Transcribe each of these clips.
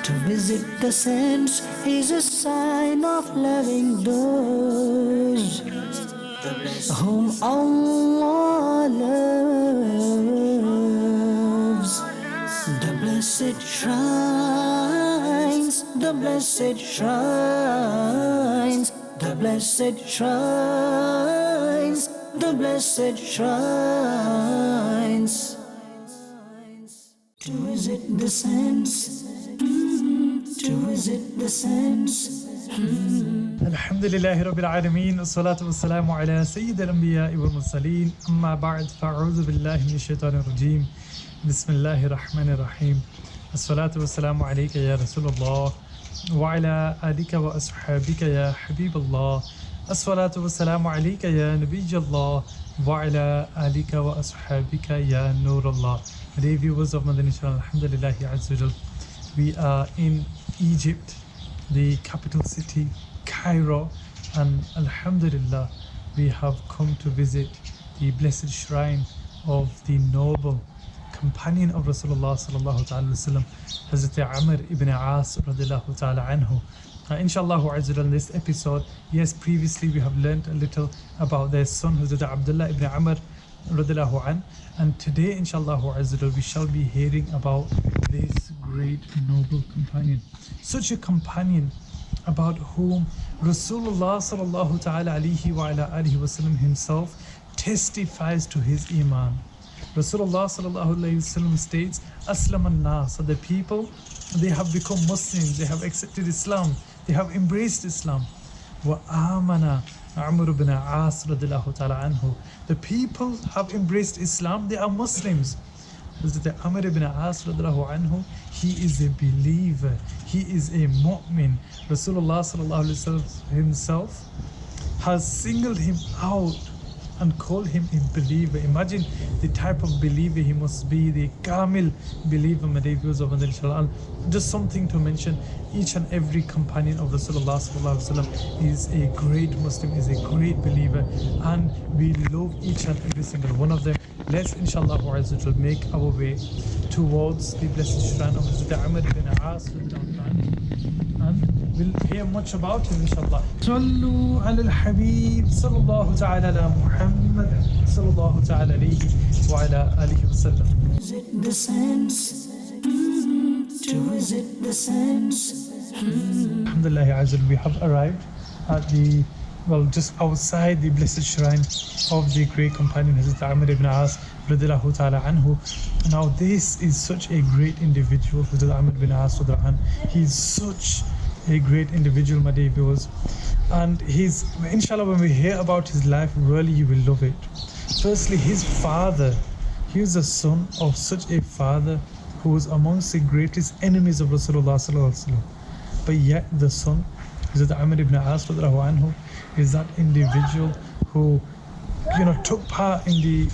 To visit the saints is a sign of loving those whom Allah loves. The blessed shrines, the blessed shrines, the blessed shrines, the blessed shrines. To visit the saints, to visit the saints. الحمد لله رب العالمين والصلاة والسلام على سيد الأنبياء والمرسلين أما بعد فأعوذ بالله من الشيطان الرجيم بسم الله الرحمن الرحيم الصلاة والسلام عليك يا رسول الله وعلى آلك وأصحابك يا حبيب الله الصلاة والسلام عليك يا نبي الله وعلى آلك وأصحابك يا نور الله. Dear viewers of Madani Channel, Alhamdulillah Azza wa Jal, we are in Egypt, the capital city, Cairo, and Alhamdulillah, we have come to visit the blessed shrine of the noble companion of Rasulullah sallallahu ta'ala wasallam, Hazrat Amr ibn As radiallahu ta'ala anhu. Inshallah Azza wa Jal, in this episode, yes, previously we have learned a little about their son, Hazrat Abdullah ibn Amr radiallahu an, and today inshallah Azza wa Jal, we shall be hearing about this great noble companion, such a companion about whom Rasulullah sallallahu ta'ala alayhi wa ala alihi wasallam himself testifies to his iman. Rasulullah sallallahu alayhi wasallam states, Aslam an-nas, the people, they have become Muslims, they have accepted Islam, they have embraced Islam. Wa amana Amr ibn As radiallahu ta'ala anhu, the people have embraced Islam, they are Muslims. Hazrat Amr ibn As radiallahu anhu, he is a believer, he is a mu'min. Rasulullah sallallahu alayhi wa sallam himself has singled him out and called him a believer. Imagine the type of believer he must be, the Kamil believer, my dear viewers of Madani Channel. Just something to mention, each and every companion of Rasulullah sallallahu alayhi wa sallam is a great Muslim, is a great believer, and we love each and every single one of them. Let's inshallah make our way towards the blessed shrine of Hazrat Amr ibn As, and we'll hear much about him inshallah. Sallu ala al-Habib sallallahu ta'ala ala Muhammad sallallahu ta'ala alayhi wa ala alihi wa sallam. Visit the saints, to visit the saints. Alhamdulillah Azza, we have arrived at the, just outside the blessed shrine of the great companion Hazrat Amr ibn As radiallahu ta'ala anhu. Now this is such a great individual, Hazrat Amr ibn As radiallahu anhu. He is such a great individual, my dear viewers, and he's, inshallah, when we hear about his life, really you will love it. Firstly, his father, he was the son of such a father who was amongst the greatest enemies of Rasulullah sallallahu alaihi wasallam, but yet the son, Hazrat Amr ibn As radiallahu anhu, is that individual who, took part in the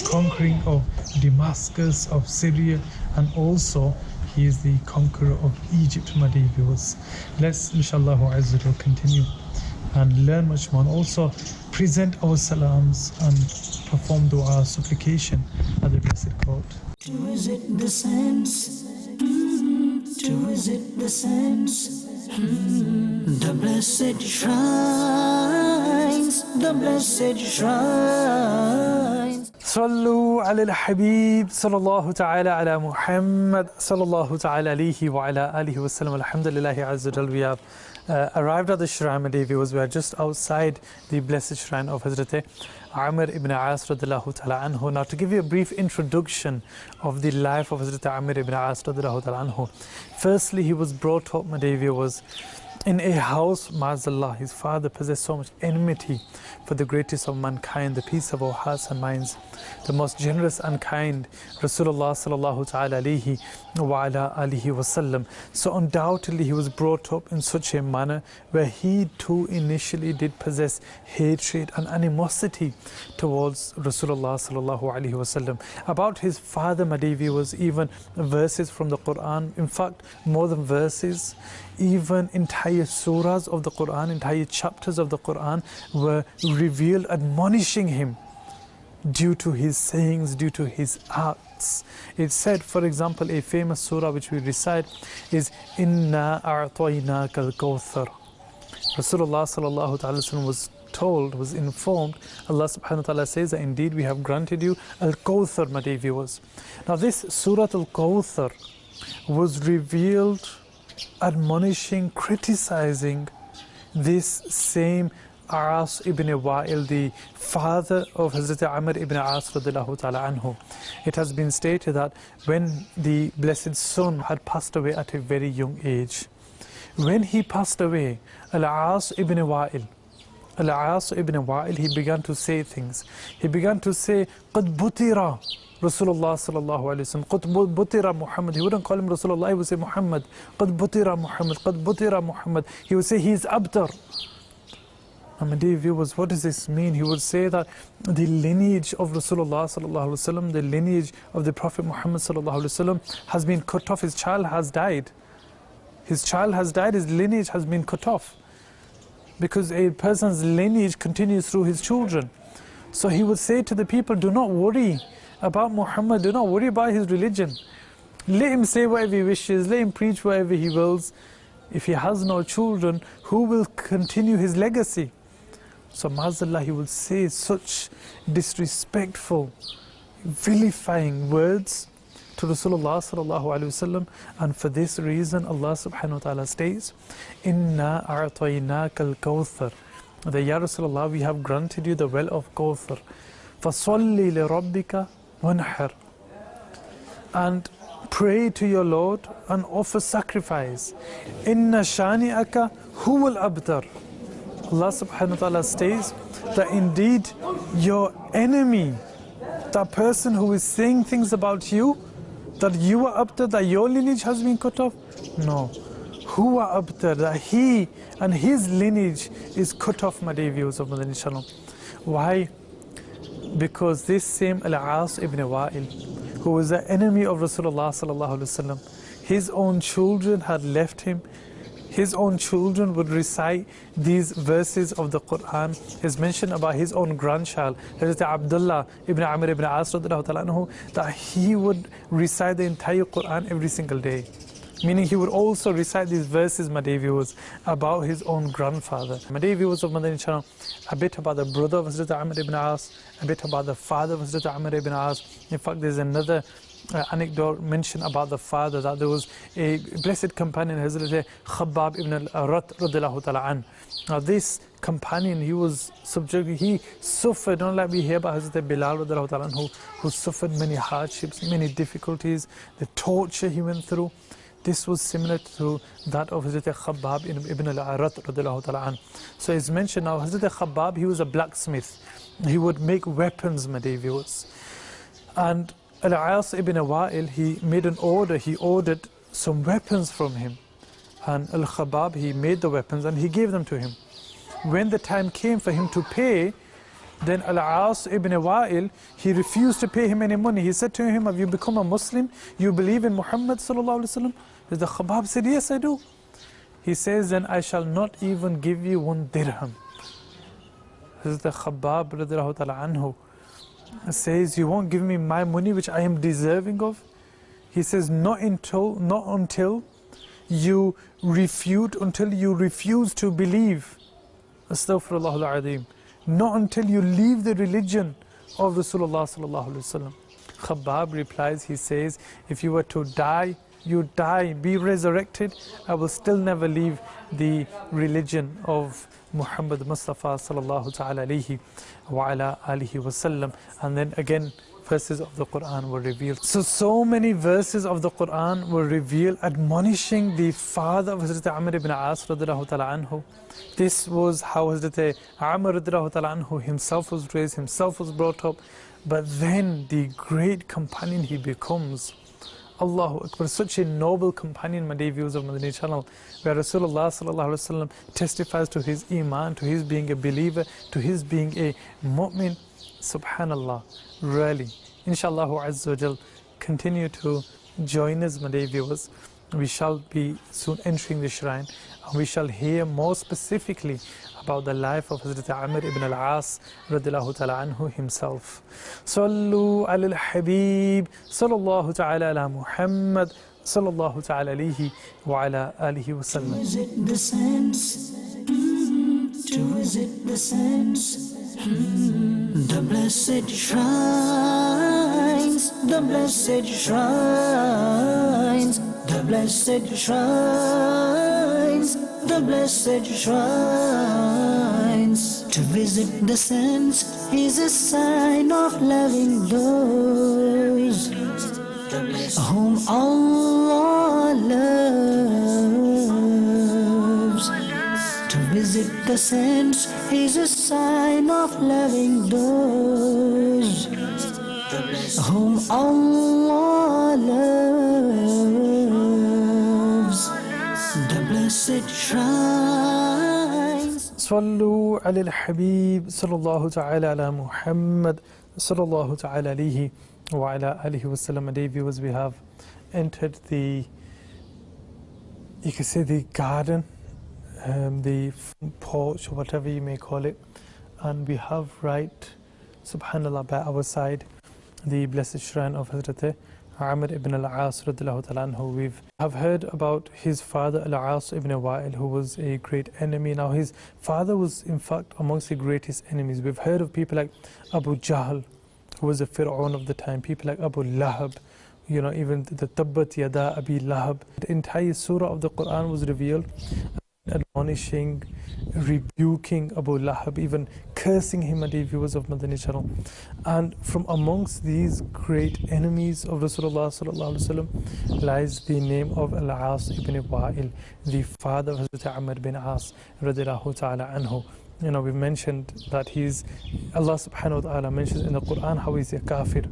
conquering of Damascus, of Syria, and also he is the conqueror of Egypt, my dear viewers. Let's inshallah Azza wa Jal continue and learn much more, and also present our salams and perform dua, supplication at the blessed court. To visit the saints, to visit the saints. The blessed shrines, the blessed shrines. Sallu ala al-Habib sallallahu ta'ala ala Muhammad sallallahu ta'ala alayhi wa ala alihi wa sallam. Alhamdulillah Azza wa Jal, we have arrived at the shrine, my dear viewers. We are just outside the blessed shrine of Hazrat Amr ibn As radiallahu ta'ala anhu. Now, to give you a brief introduction of the life of Hazrat Amr ibn As radiallahu ta'ala anhu. Firstly, he was brought up, my dear viewers, in a house, Ma'azallah. His father possessed so much enmity for the greatest of mankind, the peace of our hearts and minds, the most generous and kind, Rasulullah sallallahu ta'ala alayhi wa ala alihi wasallam. So undoubtedly he was brought up in such a manner where he too initially did possess hatred and animosity towards Rasulullah sallallahu alayhi wasallam. About his father, my dear viewers, even verses from the Quran, in fact more than verses, even entire surahs of the Quran, entire chapters of the Quran were revealed admonishing him due to his sayings, due to his acts. facts. It said, for example, a famous surah which we recite is Inna a'tainaka al-kawthar. Rasulullah sallallahu ta'ala wasallam was told, was informed, Allah subhanahu wa ta'ala says that indeed we have granted you Al-Kawthar, my dear viewers. Now this Surah Al-Kawthar was revealed admonishing, criticizing this same As ibn Wa'il, the father of Hazrat Amr ibn As radiallahu ta'ala anhu. It has been stated that when the blessed son had passed away at a very young age, when he passed away, Al-As ibn Wa'il, he began to say things. He began to say, قَدْ بُتِرَ Rasulullah sallallahu alayhi wa sallam, قَدْ بُتِرَ Muhammad. He wouldn't call him Rasulullah, he would say Muhammad. قَدْ بُتِرَ Muhammad, قَدْ بُتِرَ Muhammad. He would say, he is abtar. And my dear viewers, what does this mean? He would say that the lineage of Rasulullah sallallahu alayhi wa sallam, the lineage of the Prophet Muhammad sallallahu alayhi wa sallam has been cut off. His child has died. His child has died, his lineage has been cut off. Because a person's lineage continues through his children. So he would say to the people, do not worry about Muhammad, do not worry about his religion. Let him say whatever he wishes, let him preach whatever he wills. If he has no children, who will continue his legacy? So Ma'azallah, he would say such disrespectful, vilifying words to Rasulullah sallallahu alayhi wasallam, and for this reason Allah subhanahu wa ta'ala states, Inna a'tainaka al-kawthar, that Ya Rasulullah, we have granted you the well of Kawthar. Fasalli li rabbika wanhar, and pray to your Lord and offer sacrifice. Inna shani'aka huwal abtar. Allah subhanahu wa ta'ala states that indeed your enemy, that person who is saying things about you, that you are abtar, that your lineage has been cut off? No. Huwa abtar, that he and his lineage is cut off, my dear viewers of Madani Channel. Why? Because this same Al-As ibn Wa'il, who was the enemy of Rasulullah sallallahu alaihi wasallam, his own children had left him. His own children would recite these verses of the Quran. Is mentioned about his own grandchild, Hazrat Abdullah ibn Amr ibn As radiallahu ta'ala anhu, that he would recite the entire Quran every single day. Meaning he would also recite these verses, my dear viewers, about his own grandfather. My dear viewers of Madani Channel, a bit about the brother of Hazrat Amr ibn As, a bit about the father of Hazrat Amr ibn As. In fact, there's another anecdote mentioned about the father, that there was a blessed companion, Hazrat Khabbab ibn al-Arat radiallahu ta'ala an. Now this companion, he was subjected, he suffered, not like we hear about Hazrat Bilal radiallahu ta'ala an, who suffered many hardships, many difficulties, the torture he went through. This was similar to that of Hazrat Khabbab ibn al-Arat radiallahu ta'ala an. So it's mentioned now, Hazrat Khabbab, he was a blacksmith. He would make weapons, my dear viewers. And Al-As ibn Wa'il, he made an order, he ordered some weapons from him. And Al-Khabbab, he made the weapons and he gave them to him. When the time came for him to pay, then Al-As ibn Wa'il, he refused to pay him any money. He said to him, have you become a Muslim? You believe in Muhammad sallallahu alaihi wasallam? The Khabbab said, yes, I do. He says, then I shall not even give you 1 dirham. This is the Khabbab radiallahu ta'ala anhu. Says, you won't give me my money which I am deserving of? He says, not until you refute, until you refuse to believe. Astaghfirullah al-Azim. Not until you leave the religion of Rasulullah sallallahu alaihi wasallam. Khabbab replies, he says, if you were to die, you die, be resurrected, I will still never leave the religion of Muhammad Mustafa sallallahu ta'ala alayhi wa ala alihi wasallam. And then again, verses of the Quran were revealed. So many verses of the Quran were revealed admonishing the father of Hazrat Amr ibn As radiallahu ta'ala anhu. This was how Hazrat Amr radiallahu ta'ala anhu himself was raised, himself was brought up. But then the great companion he becomes. Allahu Akbar, such a noble companion, my dear viewers of Madani Channel, where Rasulullah sallallahu alaihi wasallam testifies to his iman, to his being a believer, to his being a mu'min. Subhanallah, really. Inshallah Azza wa Jal, continue to join us, my dear viewers, We shall be soon entering the shrine, and we shall hear more specifically about the life of Hazrat Amr ibn al-As radiallahu ta'ala anhu himself. Sallu ala al-Habib, sallallahu ta'ala ala Muhammad, sallallahu ta'ala alayhi wa ala alihi wa sallam. To visit the sense, to visit the sense, the blessed shrines, the blessed shrines, the blessed shrines, the blessed shrines. To visit the sense is a sign of loving those whom Allah loves. To visit the sense is a sign of loving those whom Allah loves. The blessed shrines. Sallu ala al-Habib, sallallahu ta'ala ala Muhammad, sallallahu ta'ala alayhi wa ala alihi wa sallam. Dear viewers, we have entered the, you can say, the garden, the porch, or whatever you may call it, and we have right, subhanallah, by our side the blessed shrine of Hazrat Amr ibn al-As radiallahu ta'ala anhu. We have heard about his father al-As ibn Wa'il, who was a great enemy. Now his father was in fact amongst the greatest enemies. We've heard of people like Abu Jahl, who was a Fir'aun of the time, people like Abu Lahab, you know, even the Tabbat Yada Abi Lahab. The entire surah of the Quran was revealed, admonishing, rebuking Abu Lahab, even cursing him, and the viewers of Madani Channel. And from amongst these great enemies of Rasulullah sallallahu alaihi wasallam lies the name of Al-As ibn Wa'il, the father of Hazrat Amr bin As radiallahu ta'ala anhu. You know, we mentioned that Allah subhanahu wa ta'ala mentions in the Quran how he's a kafir.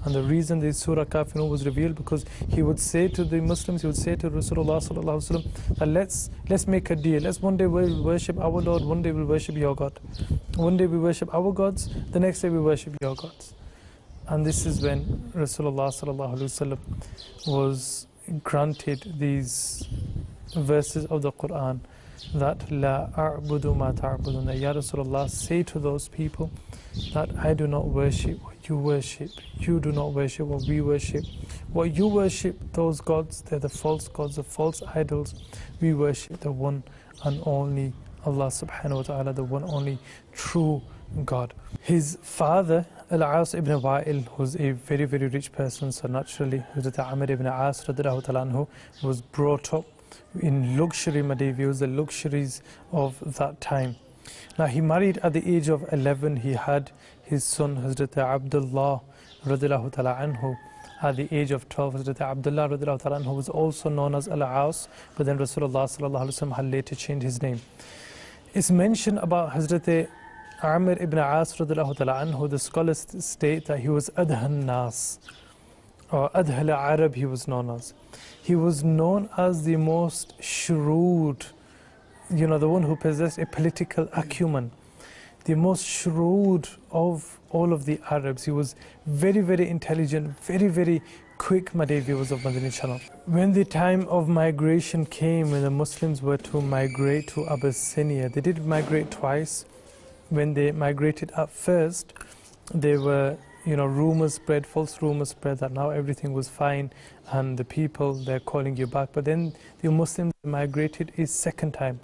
And the reason this surah Kafirun was revealed, because he would say to the Muslims, he would say to Rasulullah sallallahu alaihi wasallam, that let's make a deal. Let's one day we'll worship our Lord, one day we'll worship your God. One day we worship our gods, the next day we worship your gods. And this is when Rasulullah sallallahu alaihi wasallam was granted these verses of the Quran, that La a'budu ma ta'budun, that Ya Rasulullah, say to those people that I do not worship what you worship, you do not worship what we worship. What you worship, those gods, they're the false gods, the false idols. We worship the one and only Allah subhanahu wa ta'ala, the one only true God. His father, Al-As ibn Wa'il, was a very, very rich person, so naturally Hazrat Amr ibn As radiallahu ta'ala anhu was brought up in luxury, my dear viewers, the luxuries of that time. Now he married at the age of 11. He had his son Hazrat Abdullah radiallahu ta'ala anhu. At the age of 12, Hazrat Abdullah radiallahu ta'ala anhu was also known as Al-As, but then Rasulullah sallallahu alaihi wasallam had later changed his name. It's mentioned about Hazrat Amr ibn As radiallahu ta'ala anhu. The scholars state that he was Adhan Nas, or Adhal Arab he was known as. He was known as the most shrewd, you know, the one who possessed a political acumen, the most shrewd of all of the Arabs. He was very, very intelligent, very, very quick, my dear viewers of Madani Channel. When the time of migration came, when the Muslims were to migrate to Abyssinia, they did migrate twice. When they migrated at first, they were, you know, rumors spread, false rumors spread that now everything was fine and the people, they're calling you back. But then the Muslims migrated a second time.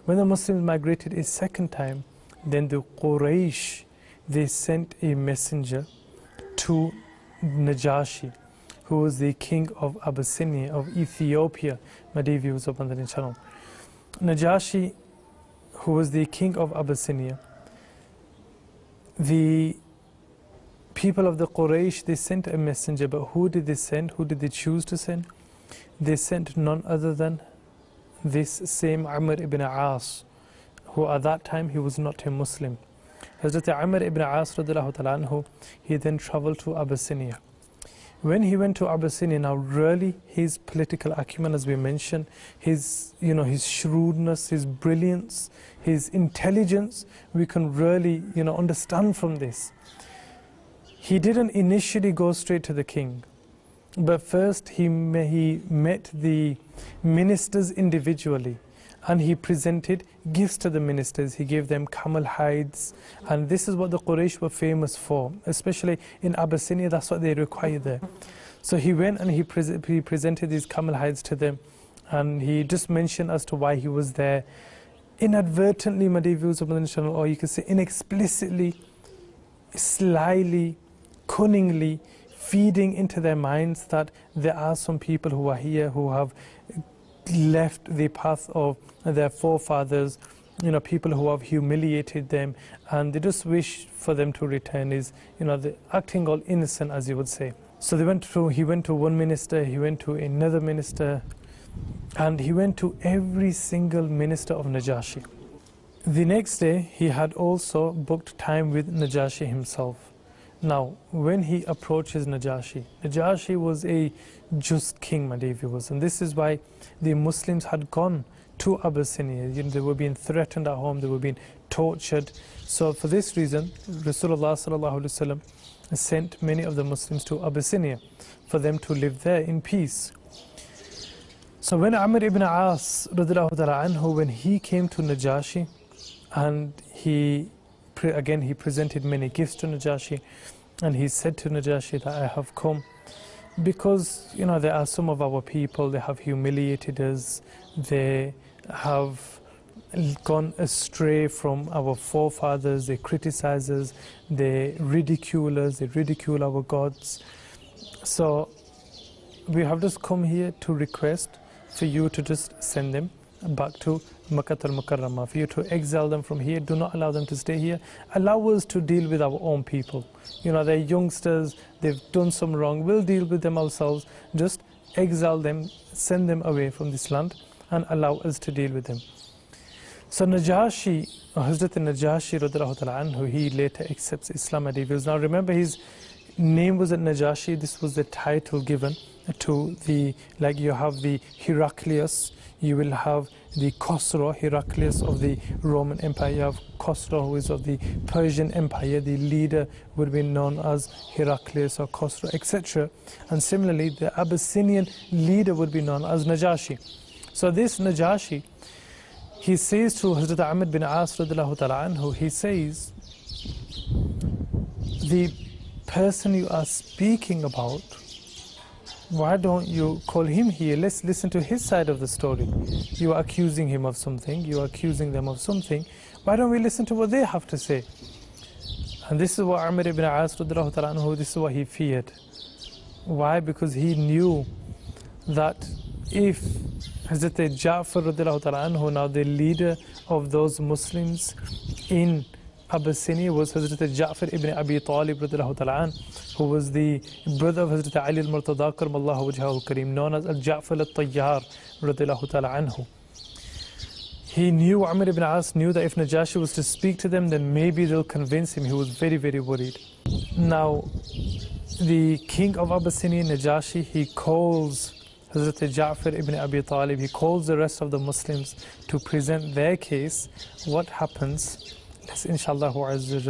When the Muslims migrated a second time, then the Quraysh, they sent a messenger to Najashi, who was the king of Abyssinia, of Ethiopia, my dear viewers of Madani Channel. Najashi, who was the king of Abyssinia, the people of the Quraysh, they sent a messenger, but who did they send? Who did they choose to send? They sent none other than this same Amr ibn As, who at that time he was not a Muslim. Hazrat Amr ibn As radiallahu ta'ala anhu, he then traveled to Abyssinia. When he went to Abyssinia, now really his political acumen, as we mentioned, his, you know, his shrewdness, his brilliance, his intelligence, we can really, you know, understand from this. He didn't initially go straight to the king. But first he met the ministers individually, and he presented gifts to the ministers. He gave them camel hides, and this is what the Quraysh were famous for, especially in Abyssinia. That's what they required there. So he went and he presented these camel hides to them, and he just mentioned as to why he was there. Inadvertently, Madani viewers of Madani Channel, or you could say inexplicitly, slyly, cunningly, feeding into their minds that there are some people who are here who have left the path of their forefathers, people who have humiliated them, and they just wish for them to return. Is the acting all innocent, as you would say. So he went to one minister, he went to another minister, and he went to every single minister of Najashi. The next day he had also booked time with Najashi himself. Now, when he approaches Najashi was a just king, my dear viewers, and this is why the Muslims had gone to Abyssinia. They were being threatened at home, they were being tortured. So for this reason, Rasulullah sallallahu alaihi wasallam sent many of the Muslims to Abyssinia for them to live there in peace. So when Amr ibn As radiallahu ta'ala anhu, when he came to Najashi, and he presented many gifts to Najashi, and he said to Najashi that I have come because there are some of our people, they have humiliated us, they have gone astray from our forefathers, they criticize us, they ridicule us, they ridicule our gods. So we have just come here to request for you to just send them back to Makkah al-Mukarramah, for you to exile them from here. Do not allow them to stay here. Allow us to deal with our own people. They're youngsters, they've done some wrong, we'll deal with them ourselves. Just exile them, send them away from this land, and allow us to deal with them. So Najashi, Hazrat Najashi radiallahu ta'ala anhu, he later accepts Islam. Now remember, his name was Najashi. This was the title given to like you have the Heraclius, you will have the Khosrow, Heraclius of the Roman Empire, you have Khosrow who is of the Persian Empire, the leader would be known as Heraclius or Khosrow, etc. And similarly, the Abyssinian leader would be known as Najashi. So this Najashi, he says to Hazrat Amr bin As radiallahu ta'ala anhu, he says, the person you are speaking about, why don't you call him here? Let's listen to his side of the story. You are accusing him of something, you are accusing them of something. Why don't we listen to what they have to say? And this is what Amr ibn As radiallahu ta'ala anhu, this is what he feared. Why? Because he knew that if Hazrat Ja'far radiallahu ta'ala anhu, now the leader of those Muslims in Abyssinia was Hazrat Ja'far ibn Abi Talib radiallahu ta'ala anhu, who was the brother of Hazrat Ali al-Murtada karramallahu wajhahu al-kareem, known as Al-Ja'far al-Tayyar radiallahu ta'ala anhu. He knew, Amr ibn As knew that if Najashi was to speak to them, then maybe they'll convince him. He was very, very worried. Now, the king of Abyssinia, Najashi, he calls Hazrat Ja'far ibn Abi Talib, he calls the rest of the Muslims to present their case. What happens? Let's inshallah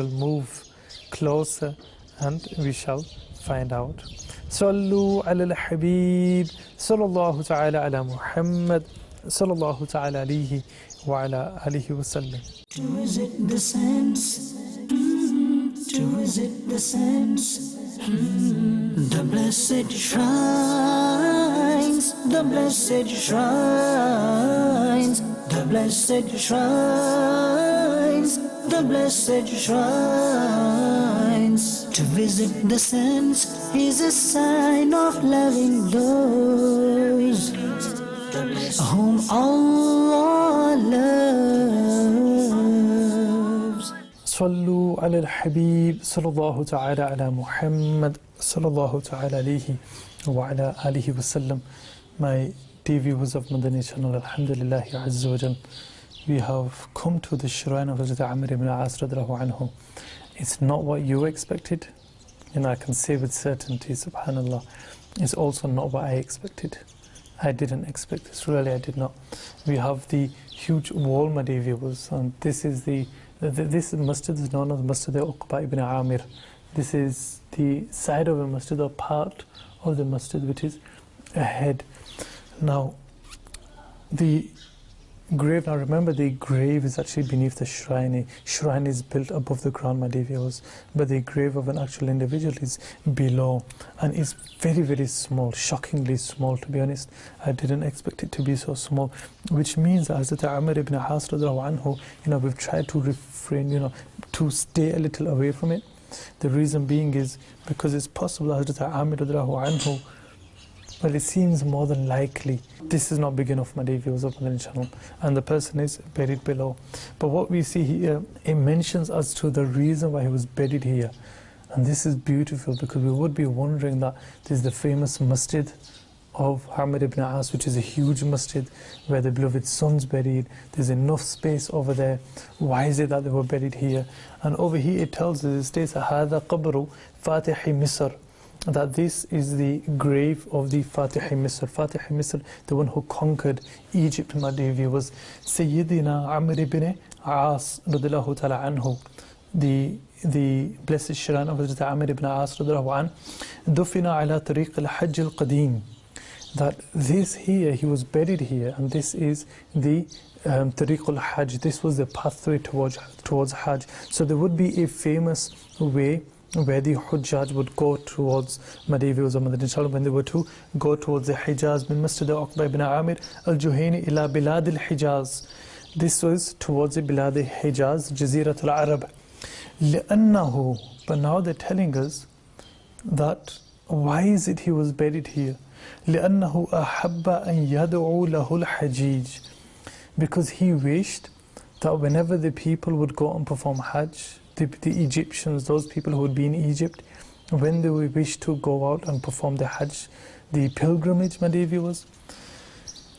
move closer and we shall find out. Sallu ala al-Habib, sallallahu ta'ala ala Muhammad, sallallahu ta'ala alayhi wa ala alihi wa sallam. To visit the sense, to visit the sense, the blessed shrines, the blessed shrines, the blessed shrines, the blessed shrines. To visit the sense is a sign of loving those whom Allah loves. Sallu ala al-Habib, sallallahu ta'ala ala Muhammad, sallallahu ta'ala alayhi wa ala alihi wa sallam. My dear viewers of Madani Channel, alhamdulillah azza wa jal, we have come to the shrine of Hazrat Amr ibn As radiallahu anhu. It's not what you expected, and I can say with certainty, subhanallah, it's also not what I expected. I didn't expect this, really I did not. We have the huge wall, my dear viewers, and this is this masjid is known as Masjid Uqba ibn Amir. This is the side of a masjid or part of the masjid, which is ahead. Now, the grave, now remember, the grave is actually beneath the shrine. A shrine is built above the ground, my dear viewers, but the grave of an actual individual is below, and is very, very small, shockingly small, to be honest. I didn't expect it to be so small, which means that Hazrat Amr ibn As radiallahu anhu, we've tried to refrain, to stay a little away from it. The reason being is because it's possible Hazrat Amr radiallahu anhu, well, it seems more than likely this is not big enough, my dear viewers of Madani Channel, and the person is buried below. But what we see here, it mentions as to the reason why he was buried here. And this is beautiful, because we would be wondering that this is the famous masjid of Amr ibn As, which is a huge masjid where the beloved son's buried. There's enough space over there. Why is it that they were buried here? And over here it tells us, it states, هَذَا قَبْرُ فَاتِحِ مِصْرٍ, that this is the grave of the Fatih Misr. Fatih Misr, the one who conquered Egypt, my dear viewers. Sayyidina Amr ibn As radiallahu ta'ala anhu, the blessed shrine of Hazrat Amr ibn As radiallahu anhu, dufina ala tariq al-hajj al-qadim, that this here, he was buried here, and this is the tariq al-hajj, this was the pathway towards hajj. So there would be a famous way where the Hujjaj would go towards, my dear viewers of Madani Channel, when they were to go towards the Hijaz, min Masjid Uqba ibn Amir al-Juhayni ila Bilad al-Hijaz. This was towards the Bilad al-Hijaz, Jazirat al-Arab. لأنه, but now they're telling us that why is it he was buried here? لأنه أحب أن يدعو له الحجيج, because he wished that whenever the people would go and perform Hajj, the Egyptians, those people who would be in Egypt, when they would wish to go out and perform the Hajj, the pilgrimage, my dear viewers,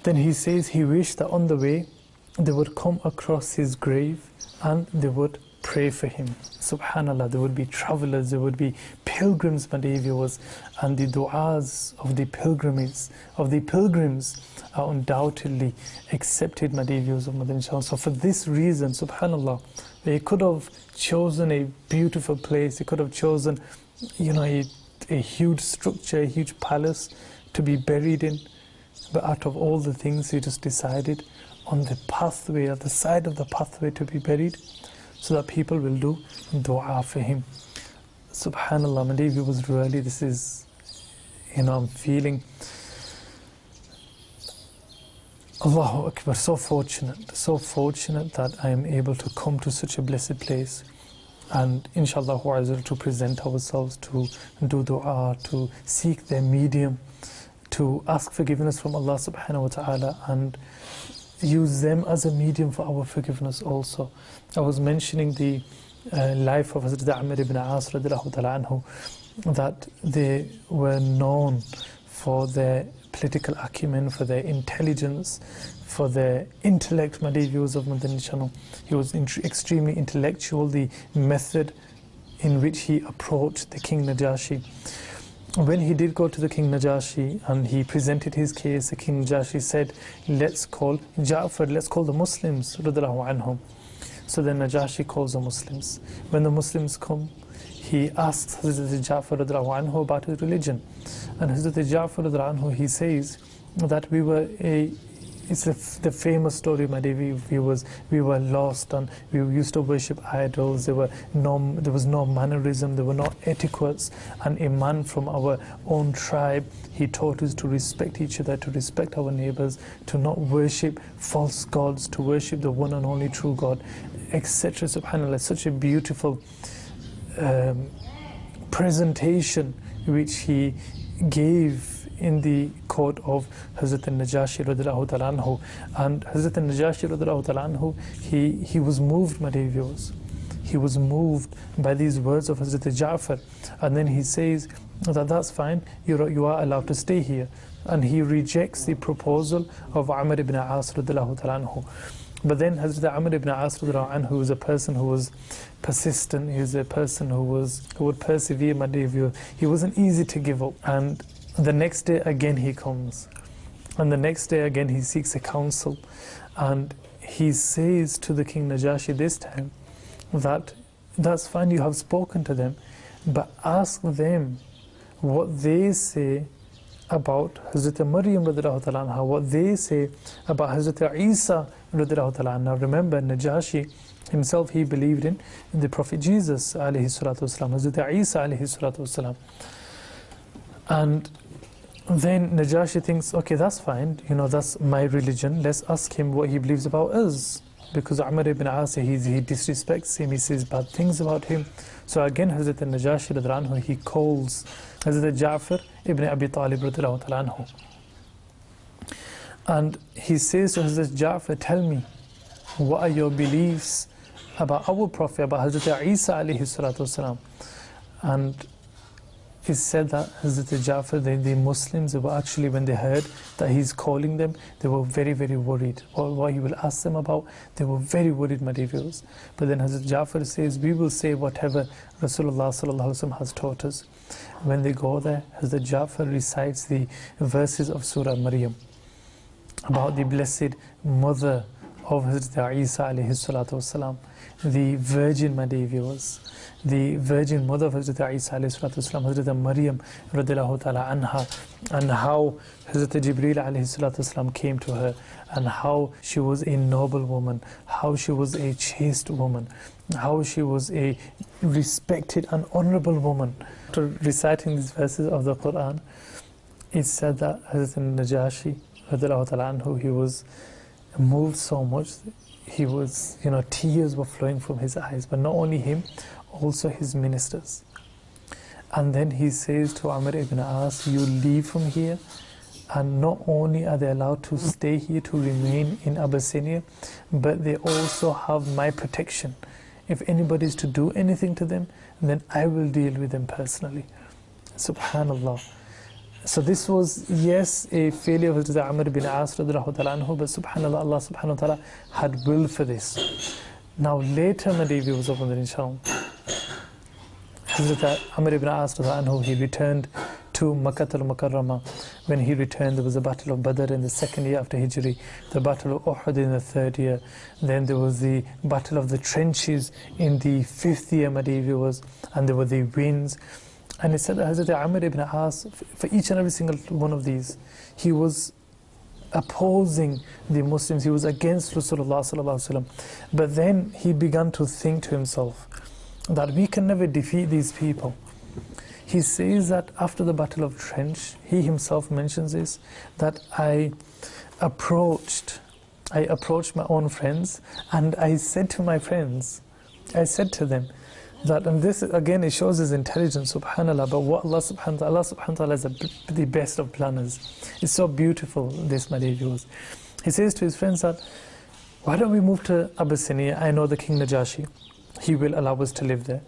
then he says he wished that on the way they would come across his grave and they would pray for him. Subhanallah, there would be travelers, there would be pilgrims, my dear viewers, and the du'as of the pilgrims are undoubtedly accepted, my dear viewers of Madani Channel. So for this reason, subhanallah, he could have chosen a beautiful place, he could have chosen, a huge structure, a huge palace to be buried in, but out of all the things, he just decided on the pathway, at the side of the pathway, to be buried, so that people will do dua for him. Subhanallah, my dear viewers, really, this is, I'm feeling, Allahu Akbar, so fortunate that I am able to come to such a blessed place, and inshallah to present ourselves, to do dua, to seek their medium, to ask forgiveness from Allah subhanahu wa ta'ala, and use them as a medium for our forgiveness also. I was mentioning the life of Hazrat Amr ibn As radiallahu ta'ala anhu, that they were known for their political acumen, for their intelligence, for their intellect, my dear viewers of Madani Channel. He was extremely intellectual, the method in which he approached the King Najashi. When he did go to the King Najashi and he presented his case, the King Najashi said, let's call Ja'far, let's call the Muslims, radiallahu anhum. So then Najashi calls the Muslims. When the Muslims come, he asks Hazrat Ja'far radiallahu anhu about his religion. And Hazrat Ja'far radiallahu anhu, he says that it's the famous story, my dear viewers, we were lost and we used to worship idols, there was no mannerism, there were no etiquettes, and a man from our own tribe, he taught us to respect each other, to respect our neighbors, to not worship false gods, to worship the one and only true God, etc. Subhanallah, such a beautiful presentation which he gave in the court of Hazrat Najashi radiallahu ta'ala anhu. And Hazrat Najashi radiallahu ta'ala anhu, he was moved, my dear viewers. He was moved by these words of Hazrat Ja'far, and then he says that that's fine, you are allowed to stay here. And he rejects the proposal of Amr ibn As radiallahu ta'ala anhu. But then Hazrat Amr ibn As radiallahu anhu was a person who was persistent, he was a person who would persevere, my dear viewers. He wasn't easy to give up. And the next day again he comes, and the next day again he seeks a counsel, and he says to the King Najashi this time that that's fine, you have spoken to them, but ask them what they say about Hazrat Maryam radiallahu ta'ala anha, what they say about Hazrat Isa radiallahu ta'ala anha. Remember, Najashi himself, he believed in the Prophet Jesus alayhi salatu wasalam, Hazrat Isa alayhi salatu wasalam. And then Najashi thinks, okay, that's fine, that's my religion, let's ask him what he believes about us. Because Amr ibn As, he disrespects him, he says bad things about him. So again, Hazrat Najashi radiallahu anhu, he calls Hazrat Ja'far ibn Abi Talib radiallahu ta'ala anhu. And he says to Hazrat Ja'far, tell me, what are your beliefs about our Prophet, about Hazrat Isa alayhi salatu wasalam? And it's said that Hazrat Ja'far, the Muslims, they were actually, when they heard that he's calling them, they were very, very worried. What he will ask them about, they were very worried, my dear viewers. But then Hazrat Ja'far says, we will say whatever Rasulullah sallallahu alaihi wasallam has taught us. When they go there, Hazrat Ja'far recites the verses of Surah Maryam about the blessed mother of Hazrat Isa alayhi salatu wasalam, the virgin, my dear viewers, the virgin mother of Hazrat Isa alayhi salatu wasalam, Hazrat Maryam radiallahu ta'ala anha, and how Hazrat Jibreel alayhi salatu wasalam came to her, and how she was a noble woman, how she was a chaste woman, how she was a respected and honorable woman. After reciting these verses of the Quran, it's said that Hazrat Najashi radiallahu ta'ala anhu, he was moved so much, he was, tears were flowing from his eyes. But not only him, also his ministers. And then he says to Amr ibn As, you leave from here, and not only are they allowed to stay here, to remain in Abyssinia, but they also have my protection. If anybody is to do anything to them, then I will deal with them personally. Subhanallah. So this was, yes, a failure of Hazrat Amr ibn As radiallahu ta'ala anhu, but subhanallah, Allah subhanahu wa ta'ala had will for this. Now later, my dear viewers of the inshallah, Hazrat Amr ibn As radiallahu anhu, he returned to Makkah al-Mukarramah. When he returned, there was a battle of Badr in the 2nd year after Hijri, the battle of Uhud in the 3rd year, then there was the battle of the trenches in the 5th year, my dear viewers, and there were the winds. And it said that Hazrat Amr ibn As, for each and every single one of these, he was opposing the Muslims, he was against Rasulullah sallallahu alaihi wasallam. But then he began to think to himself that we can never defeat these people. He says that after the Battle of Trench, he himself mentions this, that I approached my own friends, and I said to my friends, I said to them, that, and this again, it shows his intelligence, subhanallah, but what Allah subhanahu wa ta'ala is the best of planners. It's so beautiful, this, my dear viewers. He says to his friends that, why don't we move to Abyssinia? I know the King Najashi, he will allow us to live there.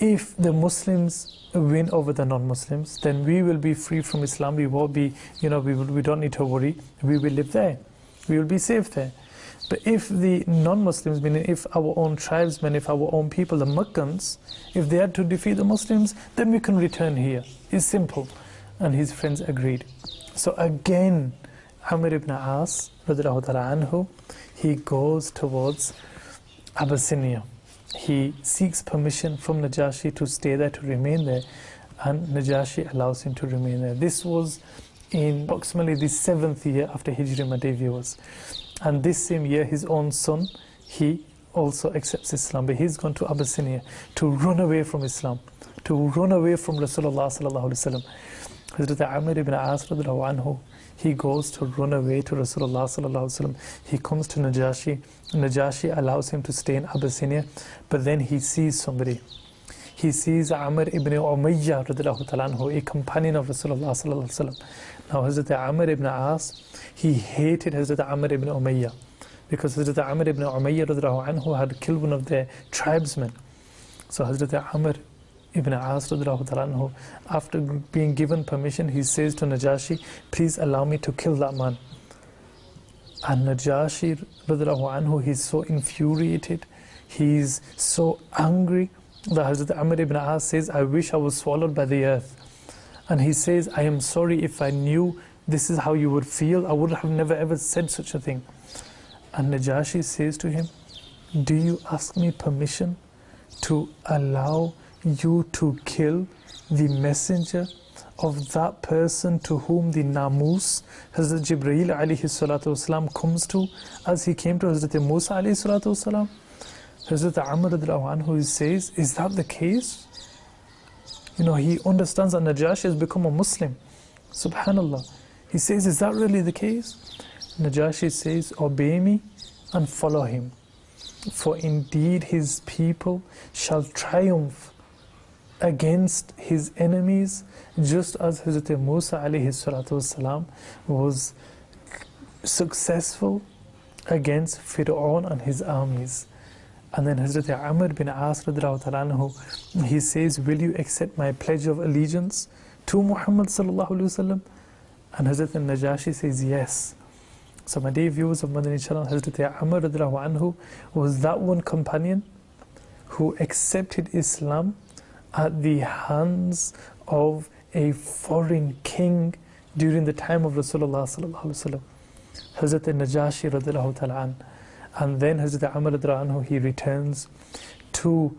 If the Muslims win over the non-Muslims, then we will be free from Islam, we won't be, we don't need to worry, we will live there, we will be safe there. But if the non-Muslims, meaning if our own tribesmen, if our own people, the Meccans, if they had to defeat the Muslims, then we can return here. It's simple. And his friends agreed. So again, Amr ibn As, radiallahu ta'ala anhu, he goes towards Abyssinia. He seeks permission from Najashi to stay there, to remain there, and Najashi allows him to remain there. This was in approximately the 7th year after Hijri, my dear viewers. And this same year, his own son, he also accepts Islam, but he's gone to Abyssinia to run away from Islam, to run away from Rasulullah sallallahu alaihi wasallam. Hazrat Amr ibn As radiallahu anhu, he goes to run away to Rasulullah sallallahu alaihi wasallam. He comes to Najashi. Najashi allows him to stay in Abyssinia, but then he sees somebody. He sees Amr ibn Umayyah radiallahu ta'ala anhu, a companion of Rasulullah sallallahu alaihi wasallam. Now Hazrat Amr ibn As, he hated Hazrat Amr ibn Umayyah, because Hazrat Amr ibn Umayyah radiallahu anhu had killed one of their tribesmen. So Hazrat Amr ibn As radiallahu ta'ala anhu, after being given permission, he says to Najashi, please allow me to kill that man. And Najashi radiallahu anhu, he's so infuriated, he's so angry, that Hazrat Amr ibn As says, I wish I was swallowed by the earth. And he says, I am sorry, if I knew this is how you would feel, I would have never ever said such a thing. And Najashi says to him, do you ask me permission to allow you to kill the messenger of that person to whom the namus, Hazrat Jibreel alayhi salatu wasalam, comes to, as he came to Hazrat Musa alayhi salatu wasalam? Hazrat Amr radiallahu anhu says, is that the case? You know, he understands that Najashi has become a Muslim. Subhanallah. He says, is that really the case? Najashi says, obey me and follow him. For indeed his people shall triumph against his enemies, just as Hazrat Musa alayhi salatu wasalam was successful against Fir'aun and his armies. And then Hazrat Amr bin As radiallahu ta'ala anhu, he says, will you accept my pledge of allegiance to Muhammad sallallahu alayhi wasallam? And Hazrat Najashi says, yes. So my dear viewers of Madani Channel, Hazrat Amr radiallahu anhu was that one companion who accepted Islam at the hands of a foreign king during the time of Rasulullah sallallahu alaihi wasallam, Hazrat Najashi radiallahu ta'ala an. And then Hazrat Amr radiallahu anhu, he returns to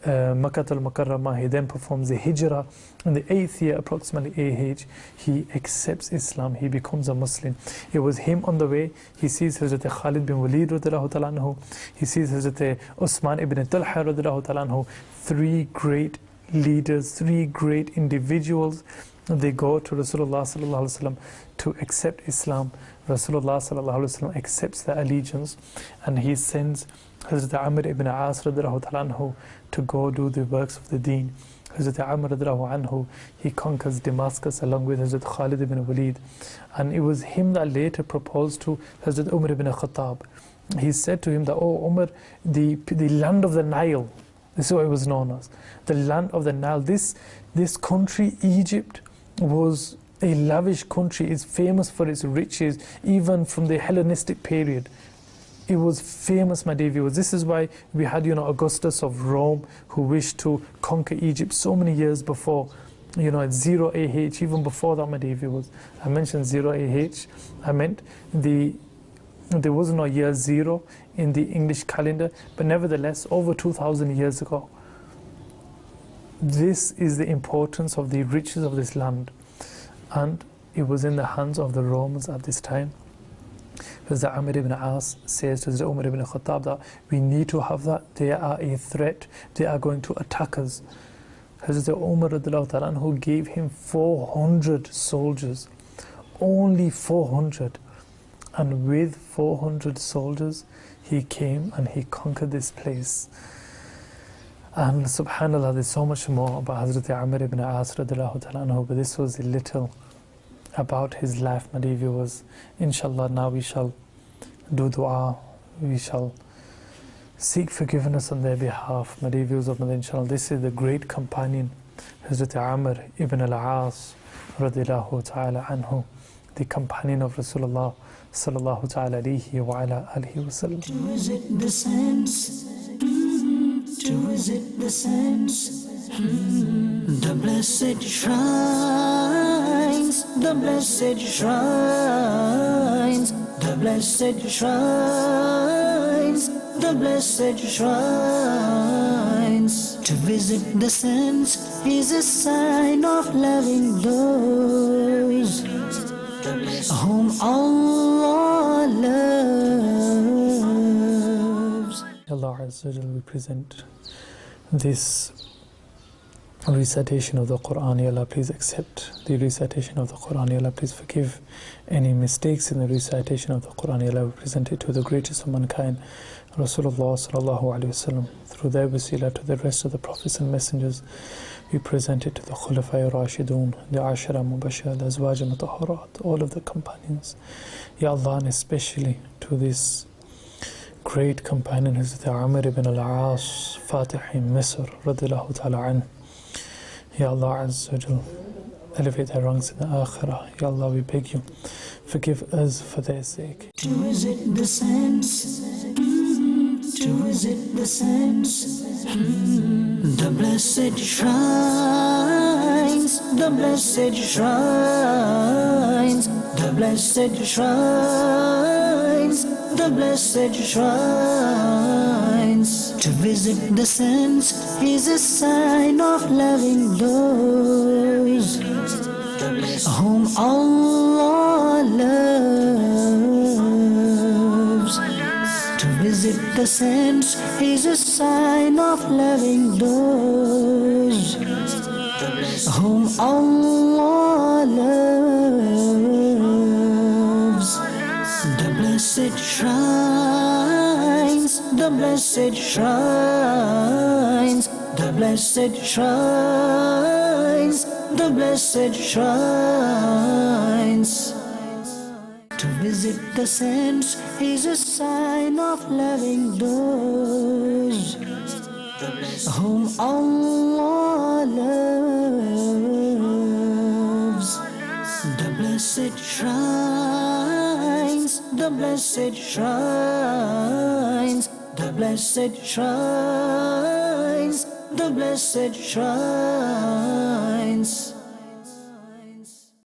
Makkah al-Mukarramah. He then performs the hijrah. In the 8th year, approximately AH, he accepts Islam. He becomes a Muslim. It was him on the way. He sees Hazrat Khalid bin Walid radiallahu ta'ala anhu. He sees Hazrat Usman ibn Talha radiallahu ta'ala anhu. 3 great leaders, 3 great individuals. They go to Rasulullah sallallahu alaihi wasallam to accept Islam. Rasulullah sallallahu alaihi wasallam accepts their allegiance, and he sends Hazrat Amr ibn As radiallahu ta'ala anhu to go do the works of the deen. Hazrat Amr radiallahu anhu, he conquers Damascus along with Hazrat Khalid ibn Walid, and it was him that later proposed to Hazrat Umar ibn Khattab. He said to him that, oh Umar, the land of the Nile, this is what it was known as, the land of the Nile, this country, Egypt, was a lavish country. It's famous for its riches, even from the Hellenistic period. It was famous, my dear viewers. This is why we had, Augustus of Rome, who wished to conquer Egypt so many years before. It's 0 AH, even before that, my dear viewers. I mentioned 0 AH. I meant there was no year 0 in the English calendar, but nevertheless, over 2,000 years ago. This is the importance of the riches of this land. And it was in the hands of the Romans at this time. Hazrat Amr ibn As says to Hazrat Umar ibn Khattab that we need to have that. They are a threat. They are going to attack us. Hazrat Umar radiallahu ta'ala who gave him 400 soldiers. Only 400. And with 400 soldiers, he came and he conquered this place. And subhanAllah, there's so much more about Hazrat Amr ibn As radiallahu ta'ala, but this was a little about his life, my dear viewers. Inshallah, now we shall do dua, we shall seek forgiveness on their behalf, my dear viewers of Madani Channel. This is the great companion, Hazrat Amr ibn al-As radiallahu ta'ala anhu, the companion of Rasulullah sallallahu ta'ala alayhi wa ala alihi wa sallam. To visit the sense, to visit the sense, the blessed shrines, the blessed shrines, the blessed shrines, the blessed shrines. To visit the sense is a sign of loving those whom Allah loves. Allah Azza wa Jalla, we present this recitation of the Quran. Ya Allah, please accept the recitation of the Quran. Ya Allah, please forgive any mistakes in the recitation of the Quran. Ya Allah, we present it to the greatest of mankind, Rasulullah sallallahu alaihi wasallam, through their wasila to the rest of the prophets and messengers. We present it to the Khulafai Rashidun, the Ashara Mubashir, the Azwaj Mutahharat, all of the companions. Ya Allah, and especially to this great companion, Hazrat Amr ibn al-As, Fatih Misr, radiallahu ta'ala an. Ya Allah Azza wa Jal, elevate their ranks in the Akhirah. Ya Allah, we beg you, forgive us for their sake. To visit the sense, to visit the sense, the blessed shrines, the blessed shrines, the blessed shrines, the blessed shrines. To visit the sands is a sign of loving those whom Allah loves. To visit the sands is a sign of loving those whom Allah loves. The blessed shrines, the blessed shrines, the blessed shrines, the blessed shrines. To visit the sands is a sign of loving those whom Allah loves. The blessed shrines, the blessed shrines, the blessed shrines, the blessed shrines.